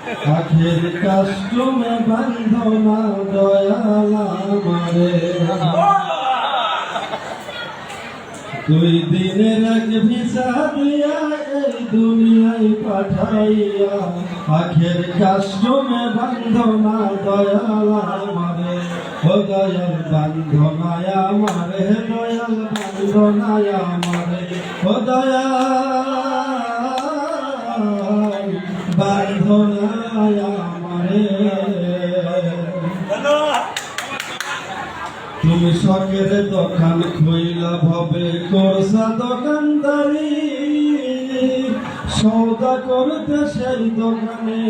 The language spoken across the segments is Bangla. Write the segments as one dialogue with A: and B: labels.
A: আখের কাস্টমে বান্ধনা দয়ালা মারে দুই দিনের এক ভিসা দিয়া এই দুনিয়ায় পাঠাইয়া আখের কাস্টমে বান্ধনা দয়ালা মারে ও দয়াল বান্ধনায় আমারে দয়াল বান্ধনায় আমারে ও দয়াল বান্ধনায় আমারে তুমি শখের দোকান খুইলা ভবে করছা দোকানদারি সৌদা করতে সেই দোকানে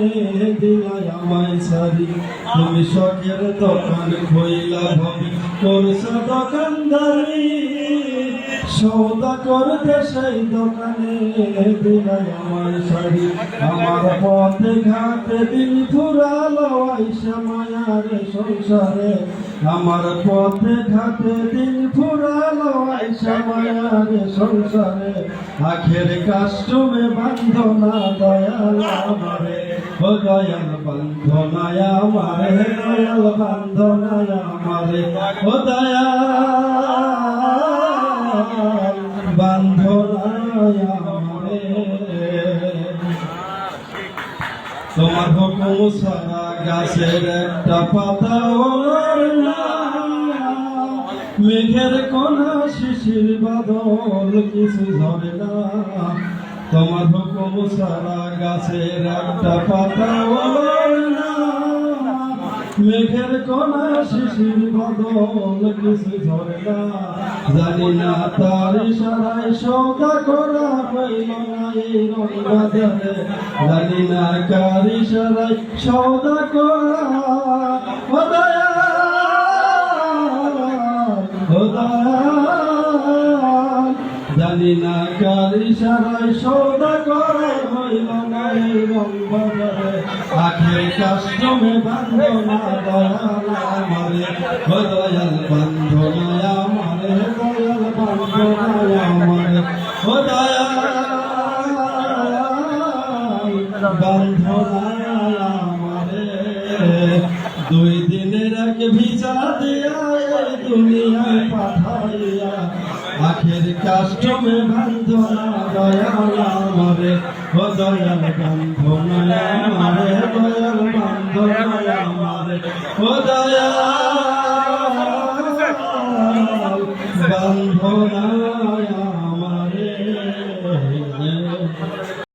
A: দিলাই আমায় সারি তুমি শখের দোকান খুইলা ভবে করছা দোকানদারি সৌদা করতে সেই দোকানে দিলাই আমায় সারি আমার পথে ঘাটে দিন ফুরালো আইসা মায়ার সংসারে আমার পথে ঘাটে দিন ফুরালো আইসা মায়ার সংসারে আখের কাস্টমে বান্ধনা দয়াল আমারে ও দয়াল বান্ধনায় আমারে দয়াল বান্ধনায় আমারে ও দয়াল বান্ধনায় আমারে তোমার হুকুম সারা গাছের একটা পাতা মেঘের কোনা শিশির বাদল কিছু ঝরে না তোমার হুকুম সারা গাছের একটা পাতা মেঘের কোনা শিশির বাদল কিছু ঝরে না জানি না তার ইশারায় সৌদা করা হইল না এই রঙবাজারে জানি না কার ইশারায় সৌদা করা ও দয়াল ও দয়াল জানি না কার ইশারায় সৌদা করা হইল না এই রঙবাজারে আখের কাস্টমে বান্ধনা দয়াল আমারে ও দয়াল বান্ধনায় আমারে দয়াল বান্ধনায় আমারে ও দয়াল বান্ধনায় আমারে দুই দিনের এক ভিসা দিয়া এই দুনিয়ায় পাঠাইয়া আখের কাস্টমে বান্ধনা দয়াল আমারে ও দয়াল বান্ধনায় আমারে দয়াল বান্ধনায় আমারে ও দয়াল বান্ধনায়